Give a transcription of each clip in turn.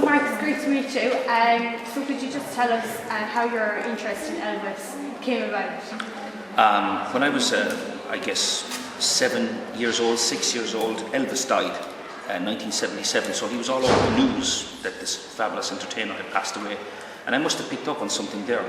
Mark, it's great to meet you. So could you just tell us how your interest in Elvis came about? When I was, I guess, 6 years old, Elvis died in 1977, so he was all over the news that this fabulous entertainer had passed away. And I must have picked up on something there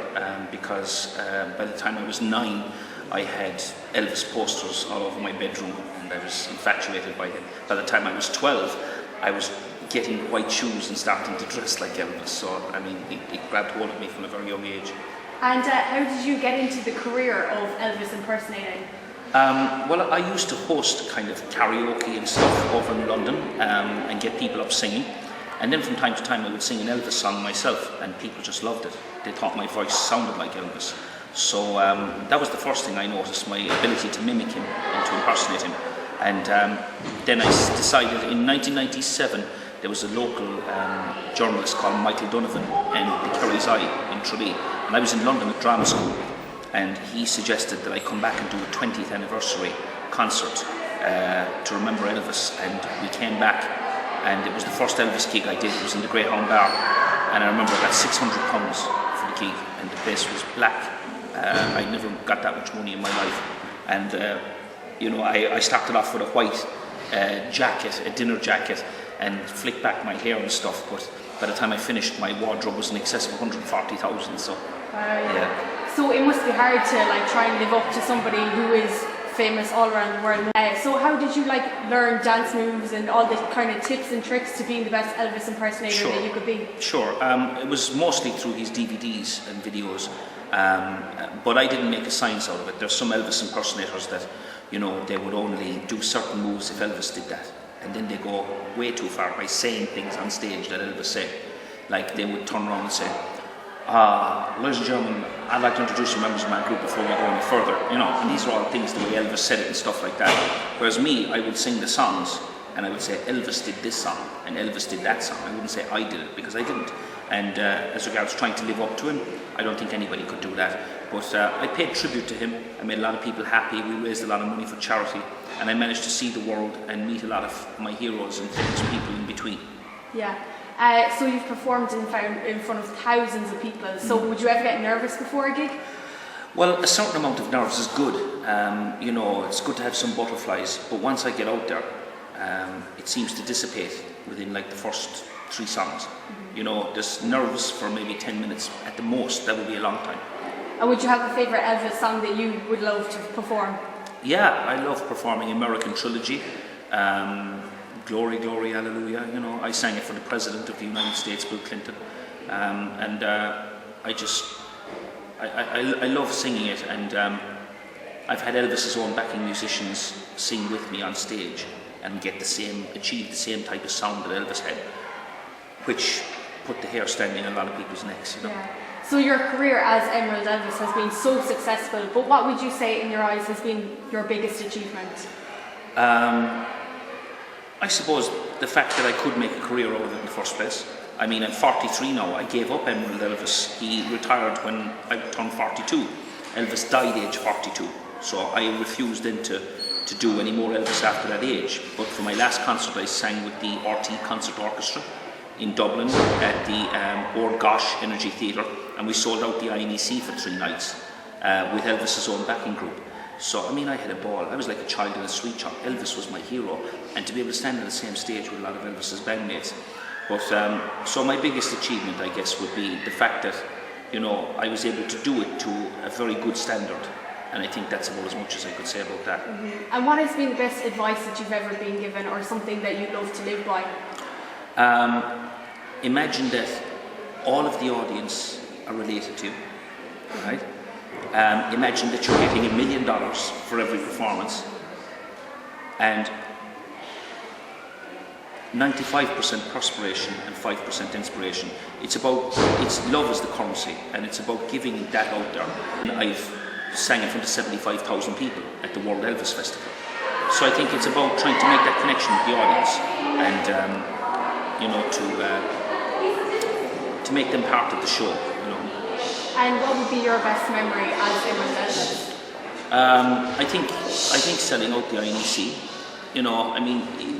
because by the time I was 9, I had Elvis posters all over my bedroom and I was infatuated by him. By the time I was 12, I was getting white shoes and starting to dress like Elvis. So, I mean, it grabbed hold of me from a very young age. And how did you get into the career of Elvis impersonating? Well, I used to host kind of karaoke and stuff over in London and get people up singing. And then from time to time I would sing an Elvis song myself and people just loved it. They thought my voice sounded like Elvis. So that was the first thing I noticed, my ability to mimic him and to impersonate him. And then I decided in 1997 there was a local journalist called Michael Donovan in the Kerry's Eye in Tralee. And I was in London at drama school. And he suggested that I come back and do a 20th anniversary concert to remember Elvis. And we came back, and it was the first Elvis gig I did. It was in the Greyhound Bar, and I remember I got £600 for the gig, and the place was black. I never got that much money in my life, and I started off with a white jacket, a dinner jacket, and flicked back my hair and stuff. But by the time I finished, my wardrobe was in excess of 140,000. So, yeah. So it must be hard to try and live up to somebody who is famous all around the world. So how did you learn dance moves and all the kind of tips and tricks to being the best Elvis impersonator that you could be? Sure. It was mostly through his DVDs and videos, but I didn't make a science out of it. There's some Elvis impersonators that, they would only do certain moves if Elvis did that, and then they go way too far by saying things on stage that Elvis said. Like they would turn around and say, ladies and gentlemen, I'd like to introduce you members of my group before we go any further, and these are all things the way Elvis said it and stuff like that. Whereas me, I would sing the songs and I would say Elvis did this song and Elvis did that song. I wouldn't say I did it because I didn't. And as regards trying to live up to him, I don't think anybody could do that. But I paid tribute to him. I made a lot of people happy. We raised a lot of money for charity, and I managed to see the world and meet a lot of my heroes and famous people in between. Yeah. So you've performed in front of thousands of people. So would you ever get nervous before a gig? Well, a certain amount of nerves is good. It's good to have some butterflies. But once I get out there, it seems to dissipate within the first 3 songs. There's nerves for maybe 10 minutes at the most. That would be a long time. And would you have a favourite Elvis song that you would love to perform? Yeah, I love performing American Trilogy. Glory, Glory, Hallelujah. I sang it for the President of the United States, Bill Clinton. I love singing it, and I've had Elvis's own backing musicians sing with me on stage and achieve the same type of sound that Elvis had, which put the hair standing on a lot of people's necks. Yeah. So your career as Emerald Elvis has been so successful, but what would you say in your eyes has been your biggest achievement? I suppose the fact that I could make a career out of it in the first place. I mean, I'm 43 now. I gave up Emerald Elvis. He retired when I turned 42. Elvis died age 42. So I refused then to do any more Elvis after that age. But for my last concert, I sang with the RT Concert Orchestra in Dublin at the Ord Gosh Energy Theatre. And we sold out the INEC for 3 nights with Elvis's own backing group. So, I mean, I had a ball. I was like a child in a sweet shop. Elvis was my hero. And to be able to stand on the same stage with a lot of Elvis's bandmates. But, so my biggest achievement, I guess, would be the fact that, I was able to do it to a very good standard. And I think that's about as much as I could say about that. Mm-hmm. And what has been the best advice that you've ever been given, or something that you love to live by? Imagine that all of the audience are related to you, right? Imagine that you're getting $1 million for every performance, and 95% perspiration and 5% inspiration. It's love is the currency, and it's about giving that out there. And I've sang in front of 75,000 people at the World Elvis Festival. So I think it's about trying to make that connection with the audience, and to make them part of the show. And what would be your best memory as Emerald Elvis? I think selling out the INEC.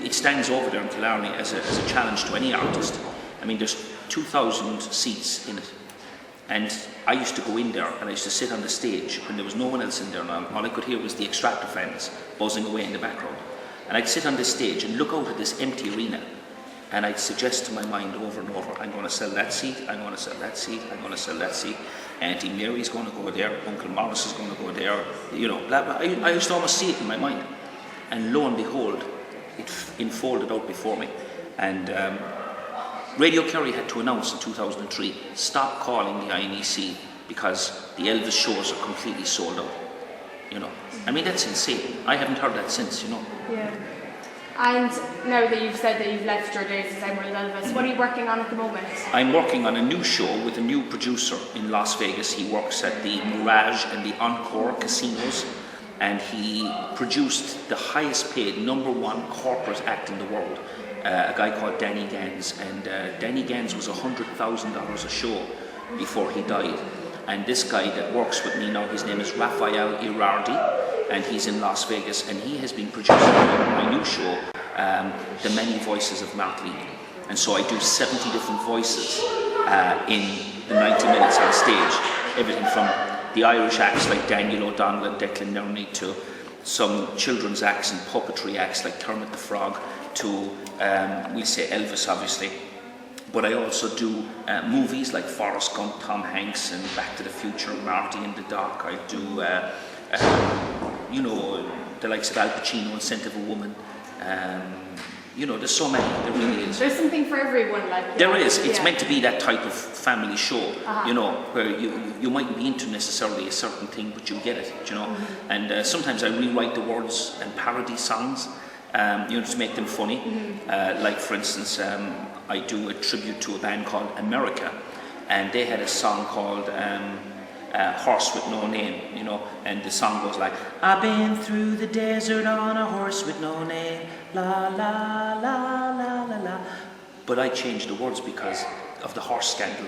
It stands over there in Killarney as a challenge to any artist. I mean, there's 2,000 seats in it. And I used to go in there and I used to sit on the stage when there was no one else in there. And all I could hear was the Extractor fans buzzing away in the background. And I'd sit on this stage and look out at this empty arena. And I'd suggest to my mind over and over, I'm going to sell that seat, I'm going to sell that seat, I'm going to sell that seat. Auntie Mary's going to go there, Uncle Morris is going to go there, you know. Blah, blah. I used to almost see it in my mind. And lo and behold, it unfolded out before me. And Radio Kerry had to announce in 2003, stop calling the INEC because the Elvis shows are completely sold out. You know, I mean, that's insane. I haven't heard that since, you know. Yeah. And now that you've said that you've left your days as Emerald Elvis, what are you working on at the moment? I'm working on a new show with a new producer in Las Vegas. He works at the Mirage and the Encore casinos, and he produced the highest paid #1 corporate act in the world, a guy called Danny Gans. And Danny Gans was $100,000 a show before he died. And this guy that works with me now, his name is Rafael Irardi, and he's in Las Vegas, and he has been producing my new show, The Many Voices of Martinique. And so I do 70 different voices in the 90 minutes on stage, everything from the Irish acts like Daniel O'Donnell and Declan Nerney to some children's acts and puppetry acts like Kermit the Frog to, we'll say Elvis obviously. But I also do movies like Forrest Gump, Tom Hanks, and Back to the Future, Marty and the Doc. I do, you know, the likes of Al Pacino and Scent of a Woman. You know, there's so many, there really is. There's something for everyone, like. There is. It's meant to be that type of family show, you know, where you mightn't be into necessarily a certain thing, but you get it, you know. And sometimes I rewrite the words and parody songs, you know, to make them funny. Like, for instance, I do a tribute to a band called America, and they had a song called Horse with No Name, you know, and the song goes like, I've been through the desert on a horse with no name, la la la la la la. But I changed the words because of the horse scandal.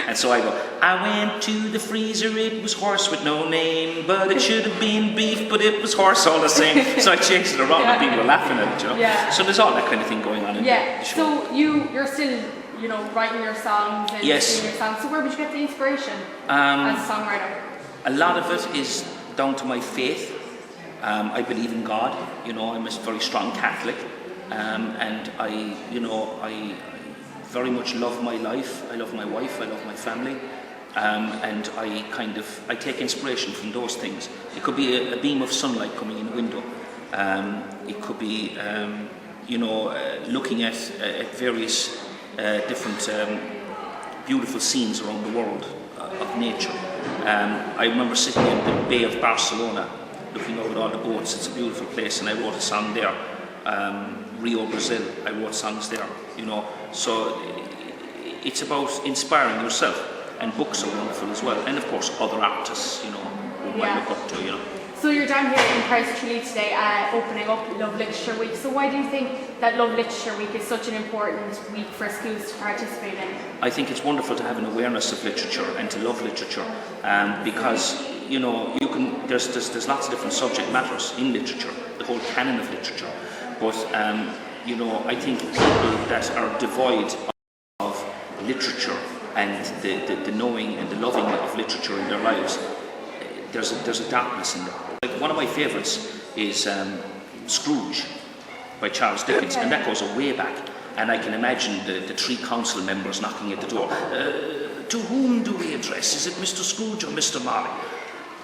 And so I go, I went to the freezer, it was horse with no name, but it should have been beef, but it was horse all the same. So I changed it around and people were laughing at it, you know. Yeah. So there's all that kind of thing going on in the show. So you're still, you know, writing your songs and Yes. singing your songs. So where would you get the inspiration as a songwriter? A lot of it is down to my faith. I believe in God, you know, I'm a very strong Catholic, and I very much love my life. I love my wife, I love my family, and I take inspiration from those things. It could be a beam of sunlight coming in a window. It could be, looking at various different beautiful scenes around the world of nature. I remember sitting in the Bay of Barcelona, looking over at all the boats. It's a beautiful place, and I wrote a song there. Rio, Brazil, I wrote songs there, you know. So it's about inspiring yourself, and books are wonderful as well, and of course other artists, you know, who I look up to, you know. So you're down here in Paris, Tralee today, opening up Love Literature Week. So why do you think that Love Literature Week is such an important week for schools to participate in? I think it's wonderful to have an awareness of literature and to love literature, because you know there's lots of different subject matters in literature, the whole canon of literature. But I think people that are devoid of literature and the knowing and the loving of literature in their lives, there's a darkness in there. Like one of my favourites is Scrooge by Charles Dickens, and that goes way back. And I can imagine the three council members knocking at the door. To whom do we address? Is it Mr. Scrooge or Mr. Marley?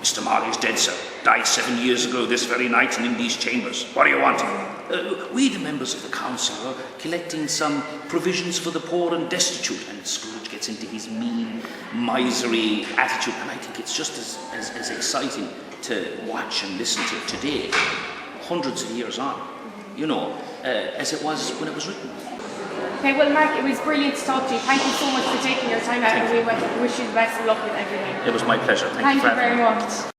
Mr. Marley is dead, sir. Died 7 years ago this very night and in these chambers. What do you want? We, the members of the council, are collecting some provisions for the poor and destitute. And Scrooge gets into his mean, miserly attitude. And I think it's just as exciting to watch and listen to today, hundreds of years on, as it was when it was written. Okay, well, Mark, it was brilliant to talk to you. Thank you so much for taking your time out, and we wish you the best of luck with everything. It was my pleasure. Thank you very much.